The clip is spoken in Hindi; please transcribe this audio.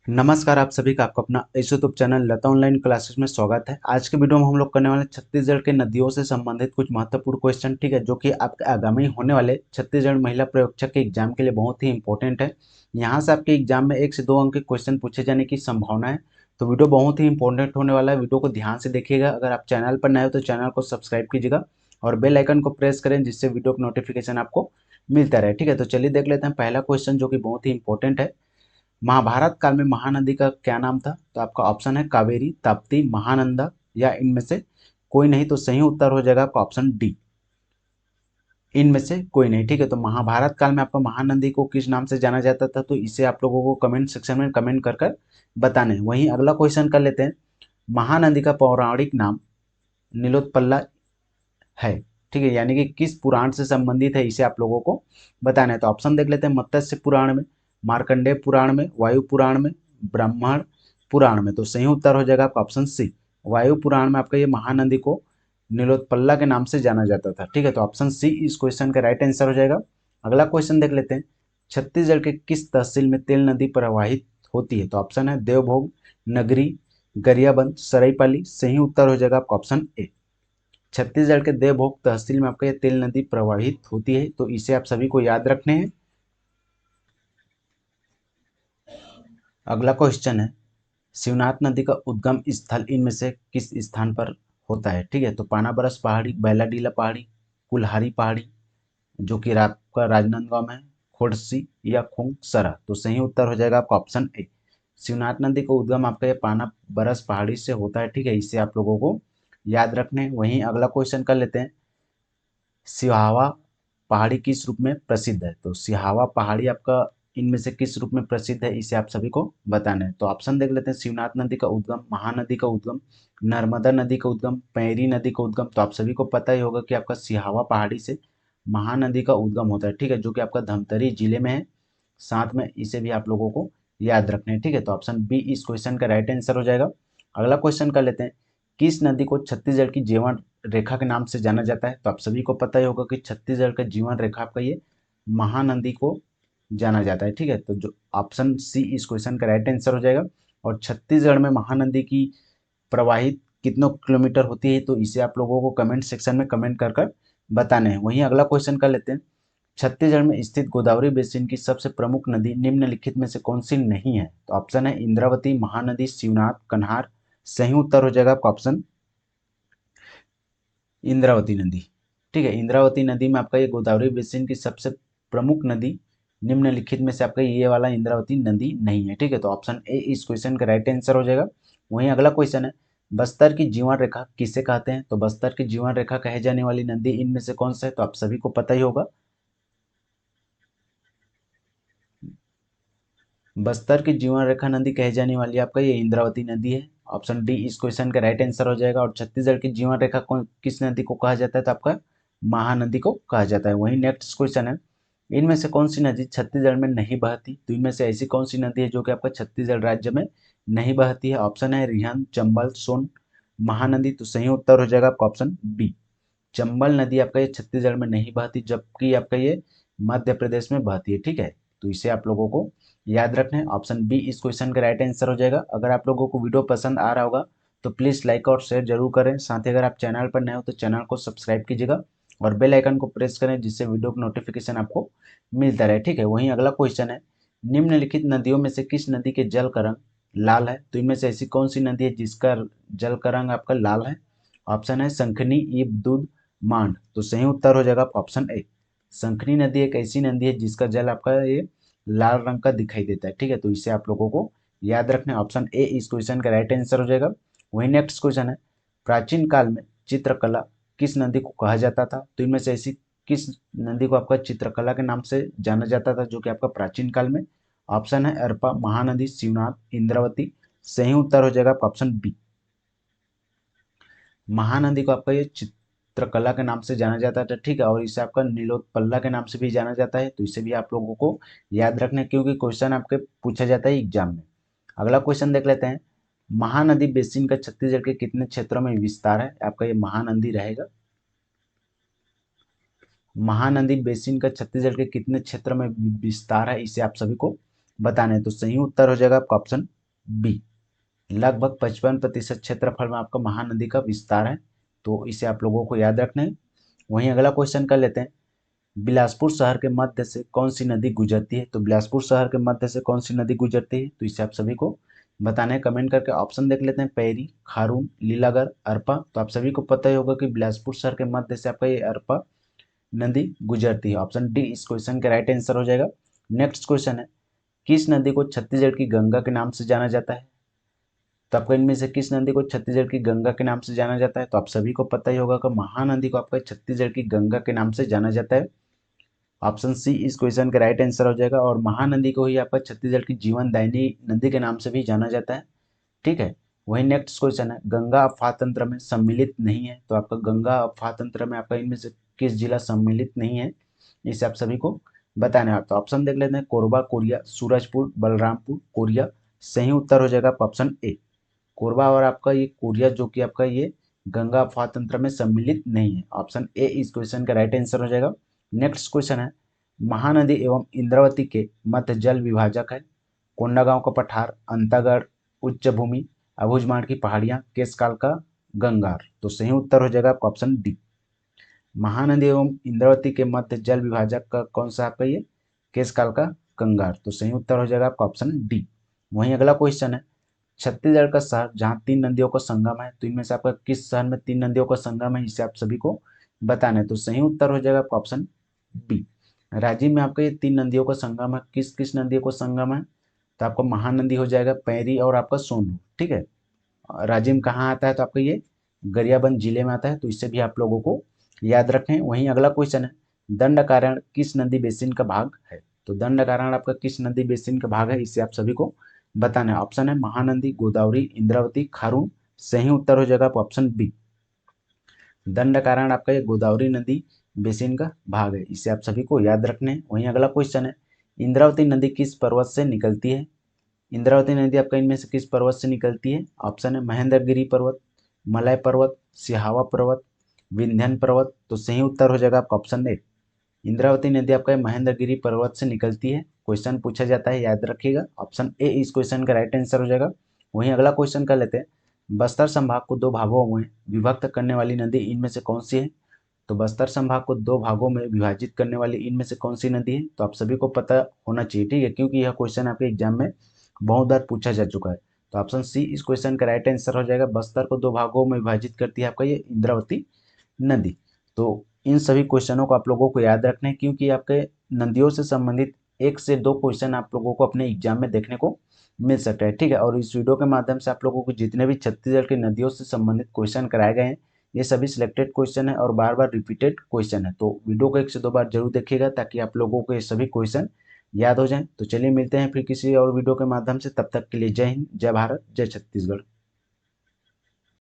नमस्कार, आप सभी का आपका अपना इस यूट्यूब चैनल लता ऑनलाइन क्लासेस में स्वागत है। आज के वीडियो में हम लोग करने वाले छत्तीसगढ़ के नदियों से संबंधित कुछ महत्वपूर्ण क्वेश्चन, ठीक है, जो कि आपके आगामी होने वाले छत्तीसगढ़ महिला प्रयोगक्षक के एग्जाम के लिए बहुत ही इंपॉर्टेंट है। यहाँ से आपके एग्जाम में 1 से 2 अंक के क्वेश्चन पूछे जाने की संभावना है। तो वीडियो बहुत ही इंपॉर्टेंट होने वाला है, वीडियो को ध्यान से देखिएगा। अगर आप चैनल पर नए हो तो चैनल को सब्सक्राइब कीजिएगा और बेल आइकन को प्रेस करें, जिससे वीडियो का नोटिफिकेशन आपको मिलता रहे, ठीक है। तो चलिए देख लेते हैं पहला क्वेश्चन, जो कि बहुत ही इंपॉर्टेंट है। महाभारत काल में महानदी का क्या नाम था? तो आपका ऑप्शन है कावेरी, ताप्ती, महानंदा या इनमें से कोई नहीं। तो सही उत्तर हो जाएगा आपका ऑप्शन डी, इनमें से कोई नहीं, ठीक है। तो महाभारत काल में आपका महानदी को किस नाम से जाना जाता था? तो इसे आप लोगों को कमेंट सेक्शन में कमेंट कर कर बताने हैं। वहीं अगला क्वेश्चन कर लेते हैं। महानदी का पौराणिक नाम नीलोत्पला है, ठीक है, यानी कि किस पुराण से संबंधित है, इसे आप लोगों को बताना है। तो ऑप्शन देख लेते हैं। मत्स्य पुराण में, मार्कंडेय पुराण में, वायु पुराण में, ब्राह्मण पुराण में। तो सही उत्तर हो जाएगा आपका ऑप्शन सी, वायु पुराण में आपका ये महानदी को नीलोत्पला के नाम से जाना जाता था, ठीक है। तो ऑप्शन सी इस क्वेश्चन का राइट आंसर हो जाएगा। अगला क्वेश्चन देख लेते हैं। छत्तीसगढ़ के किस तहसील में तेल नदी प्रवाहित होती है? तो ऑप्शन है देवभोग, नगरी, गरियाबंद, सरायपाली। सही उत्तर हो जाएगा आपका ऑप्शन ए। छत्तीसगढ़ के देवभोग तहसील में आपका ये तेल नदी प्रवाहित होती है, तो इसे आप सभी को याद रखने हैं। अगला क्वेश्चन है, शिवनाथ नदी का उद्गम स्थल इनमें से किस स्थान पर होता है? ठीक है, तो पानाबरस पहाड़ी, बैलाडीला पहाड़ी, कुल्हारी पहाड़ी, जो कि आपका राजनांदगांव में है, खोडसी या खोंगसरा। तो सही उत्तर हो जाएगा आपका ऑप्शन ए। शिवनाथ नदी का उद्गम आपका ये पानाबरस पहाड़ी से होता है, ठीक है, इसे आप लोगों को याद रखने हैं। वहीं अगला क्वेश्चन कर लेते हैं। सिहावा पहाड़ी किस रूप में प्रसिद्ध है? तो सिहावा पहाड़ी आपका इनमें से किस रूप में प्रसिद्ध है, इसे आप सभी को बताना है। तो ऑप्शन देख लेते हैं। शिवनाथ नदी का उद्गम, महानदी का उद्गम, नर्मदा नदी का उद्गम, पैरी नदी का उद्गम। तो आप सभी को पता ही होगा कि आपका सिहावा पहाड़ी से महानदी का उद्गम होता है, ठीक है, जो कि आपका धमतरी जिले में है। साथ में इसे भी आप लोगों को याद रखना है, ठीक है। तो ऑप्शन बी इस क्वेश्चन का राइट आंसर हो जाएगा। अगला क्वेश्चन कर लेते हैं। किस नदी को छत्तीसगढ़ की जीवन रेखा के नाम से जाना जाता है? तो आप सभी को पता ही होगा कि छत्तीसगढ़ का जीवन रेखा आपका ये महानदी को जाना जाता है, ठीक है। तो जो ऑप्शन सी इस क्वेश्चन का राइट आंसर हो जाएगा। और छत्तीसगढ़ में महानदी की प्रवाहित कितनों किलोमीटर होती है, तो इसे आप लोगों को कमेंट सेक्शन में कमेंट कर कर बताने हैं। वहीं अगला क्वेश्चन कर लेते हैं। छत्तीसगढ़ में स्थित गोदावरी बेसिन की सबसे प्रमुख नदी निम्नलिखित में से कौन सी नहीं है? तो ऑप्शन है इंद्रावती, महानदी, शिवनाथ, कन्हार। सही उत्तर हो जाएगा आपका ऑप्शन इंद्रावती नदी, ठीक है। इंद्रावती नदी में आपका ये गोदावरी बेसिन की सबसे प्रमुख नदी निम्नलिखित में से आपका ये वाला इंद्रावती नदी नहीं है, ठीक है। तो ऑप्शन ए इस क्वेश्चन का राइट आंसर हो जाएगा। वहीं अगला क्वेश्चन है। बस्तर की जीवन रेखा किसे कहते हैं? तो बस्तर की जीवन रेखा कहे जाने वाली नदी इनमें से कौन सा है? तो आप सभी को पता ही होगा। बस्तर की जीवन रेखा नदी कहे जाने वाली आपका ये इंद्रावती नदी है। ऑप्शन डी इस क्वेश्चन का राइट आंसर हो जाएगा। और छत्तीसगढ़ की जीवन रेखा कौन किस नदी को कहा जाता है? तो आपका महानदी को कहा जाता है। वहीं नेक्स्ट क्वेश्चन है। इनमें से कौन सी नदी छत्तीसगढ़ में नहीं बहती? तो इनमें से ऐसी कौन सी नदी है जो कि आपका छत्तीसगढ़ राज्य में नहीं बहती है? ऑप्शन है रिहंद, चंबल, सोन, महानदी। तो सही उत्तर हो जाएगा आपका ऑप्शन बी, चंबल नदी आपका ये छत्तीसगढ़ में नहीं बहती, जबकि आपका ये मध्य प्रदेश में बहती है, ठीक है। तो इसे आप लोगों को याद रखना है। ऑप्शन बी इस क्वेश्चन का राइट आंसर हो जाएगा। अगर आप लोगों को वीडियो पसंद आ रहा होगा तो प्लीज़ लाइक और शेयर जरूर करें। साथ ही अगर आप चैनल पर नए हो तो चैनल को सब्सक्राइब कीजिएगा और बेल आइकन को प्रेस करें, जिससे वीडियो का नोटिफिकेशन आपको मिलता रहे, ठीक है। वहीं अगला क्वेश्चन है। निम्नलिखित नदियों में से किस नदी के जल का रंग लाल है? तो इनमें से ऐसी कौन सी नदी है जिसका जल का रंग आपका लाल है? ऑप्शन है संखनी, ईब, दूध, मांड। तो सही उत्तर हो जाएगा ऑप्शन ए। संखनी नदी एक ऐसी नदी है जिसका जल आपका ये लाल रंग का दिखाई देता है, ठीक है। तो इसे आप लोगों को याद रखना है। ऑप्शन ए इस क्वेश्चन का राइट आंसर हो जाएगा। वही नेक्स्ट क्वेश्चन है। प्राचीन काल में चित्रकला किस नदी को कहा जाता था? तो इनमें से ऐसी किस नदी को आपका चित्रकला के नाम से जाना जाता था, जो कि आपका प्राचीन काल में? ऑप्शन है अरपा, महानदी, शिवनाथ, इंद्रावती। सही उत्तर हो जाएगा ऑप्शन बी, महानदी को आपका ये चित्रकला के नाम से जाना जाता था, ठीक है। और इसे आपका नीलोत्पला के नाम से भी जाना जाता है, तो इसे भी आप लोगों को याद रखना है, क्योंकि क्वेश्चन आपके पूछा जाता है एग्जाम में। अगला क्वेश्चन देख लेते हैं। महानदी बेसिन का छत्तीसगढ़ के कितने क्षेत्रों में विस्तार है? आपका ये महानदी रहेगा। महानदी बेसिन का छत्तीसगढ़ के कितने क्षेत्र में विस्तार है, इसे आप सभी को बताना है। तो सही उत्तर हो जाएगा आपका ऑप्शन बी। लगभग 55% क्षेत्रफल में आपका महानदी का विस्तार है, तो इसे आप लोगों को याद रखना है। वहीं अगला क्वेश्चन कर लेते हैं, बिलासपुर शहर के मध्य से कौन सी नदी गुजरती है। तो बिलासपुर शहर के मध्य से कौन सी नदी गुजरती है, तो इसे आप सभी को बताना है। कमेंट करके ऑप्शन देख लेते हैं, पैरी, खारून, लीलागर, अरपा। तो आप सभी को पता ही होगा कि बिलासपुर शहर के मध्य से आपका ये अरपा नदी गुजरती है। ऑप्शन डी इस क्वेश्चन का राइट आंसर हो जाएगा। नेक्स्ट क्वेश्चन है, किस नदी को छत्तीसगढ़ की गंगा के नाम से जाना जाता है। तो आपको इनमें से किस नदी को छत्तीसगढ़ की गंगा के नाम से जाना जाता है। तो आप सभी को पता ही होगा कि महानदी को आपका छत्तीसगढ़ की गंगा के नाम से जाना जाता है। ऑप्शन सी इस क्वेश्चन का राइट आंसर हो जाएगा। और महानदी को ही आपका छत्तीसगढ़ की जीवनदायिनी नदी के नाम से भी जाना जाता है। ठीक है। वही नेक्स्ट क्वेश्चन है, गंगा अफवाह तंत्र में सम्मिलित नहीं है। तो आपका गंगा अफवाह तंत्र में आपका इनमें से किस जिला सम्मिलित नहीं है, इसे आप सभी को बताना है। तो ऑप्शन देख लेते हैं, कोरबा, कोरिया, सूरजपुर, बलरामपुर, कोरिया। सही उत्तर हो जाएगा आपका ऑप्शन ए, कोरबा। और आपका ये कोरिया जो कि आपका ये गंगा अफवाह तंत्र में सम्मिलित नहीं है। ऑप्शन ए इस क्वेश्चन का राइट आंसर हो जाएगा। नेक्स्ट क्वेश्चन है, महानदी एवं इंद्रावती के मध्य जल विभाजक है। कोंडागांव का पठार, अंतागढ़ उच्च भूमि, अबूझमाड़ की पहाड़ियां, केशकाल का गंगार। तो सही उत्तर हो जाएगा आपका ऑप्शन डी, महानदी एवं इंद्रावती के मध्य जल विभाजक का कौन सा आपका ये केशकाल का गंगार। तो सही उत्तर हो जाएगा आपका ऑप्शन डी। वहीं अगला क्वेश्चन है, छत्तीसगढ़ का शहर जहाँ 3 नदियों का संगम है। तो इनमें से आपका किस शहर में 3 नदियों का संगम है, इसे आप सभी को बताना है। तो सही उत्तर हो जाएगा आपका ऑप्शन बी, रांची में आपका ये 3 नदियों का संगम है। किस किस नदियों का संगम है, तो आपका महानदी हो जाएगा, पैरी और आपका सोनू। ठीक है। रांची में कहाँ आता है, तो आपका ये गरियाबंद जिले में आता है। तो इससे भी आप लोगों को याद रखें। वहीं अगला क्वेश्चन है, दंडकारण्य किस नदी बेसिन का भाग है। तो दंडकारण्य आपका किस नदी बेसिन का भाग है, इसे आप सभी को बताना है। ऑप्शन है महानदी, गोदावरी, इंद्रावती, खारून। सही उत्तर हो जाएगा आपका ऑप्शन बी, दंडकारण्य आपका ये गोदावरी नदी बेसिन का भाग है, इसे आप सभी को याद रखने हैं। वहीं अगला क्वेश्चन है, इंद्रावती नदी किस पर्वत से निकलती है। इंद्रावती नदी आपका इनमें से किस पर्वत से निकलती है। ऑप्शन है महेंद्रगिरी पर्वत, मलय पर्वत, सिहावा पर्वत, विंध्यन पर्वत। तो सही उत्तर हो जाएगा आपका ऑप्शन ए, इंद्रावती नदी आपका महेंद्रगिरी पर्वत से निकलती है। क्वेश्चन पूछा जाता है, याद रखिएगा। ऑप्शन ए इस क्वेश्चन का राइट आंसर हो जाएगा। वहीं अगला क्वेश्चन कर लेते हैं, बस्तर संभाग को 2 भागों में विभक्त करने वाली नदी इनमें से कौन सी है। तो बस्तर संभाग को 2 भागों में विभाजित करने वाली इनमें से कौन सी नदी है। तो आप सभी को पता होना चाहिए, ठीक है, क्योंकि यह क्वेश्चन आपके एग्जाम में बहुत बार पूछा जा चुका है। तो ऑप्शन सी इस क्वेश्चन का राइट आंसर हो जाएगा। बस्तर को 2 भागों में विभाजित करती है आपका ये इंद्रावती नदी। तो इन सभी क्वेश्चनों को आप लोगों को याद रखना है, क्योंकि आपके नदियों से संबंधित 1 से 2 क्वेश्चन आप लोगों को अपने एग्जाम में देखने को मिल सकता है। ठीक है। और इस वीडियो के माध्यम से आप लोगों को जितने भी छत्तीसगढ़ की नदियों से संबंधित क्वेश्चन कराए गए हैं, ये सभी सिलेक्टेड क्वेश्चन है और बार बार रिपीटेड क्वेश्चन है। तो वीडियो को 1 से 2 बार जरूर देखिएगा, ताकि आप लोगों को ये सभी क्वेश्चन याद हो जाएं। तो चलिए मिलते हैं फिर किसी और वीडियो के माध्यम से, तब तक के लिए जय हिंद, जय भारत, जय छत्तीसगढ़।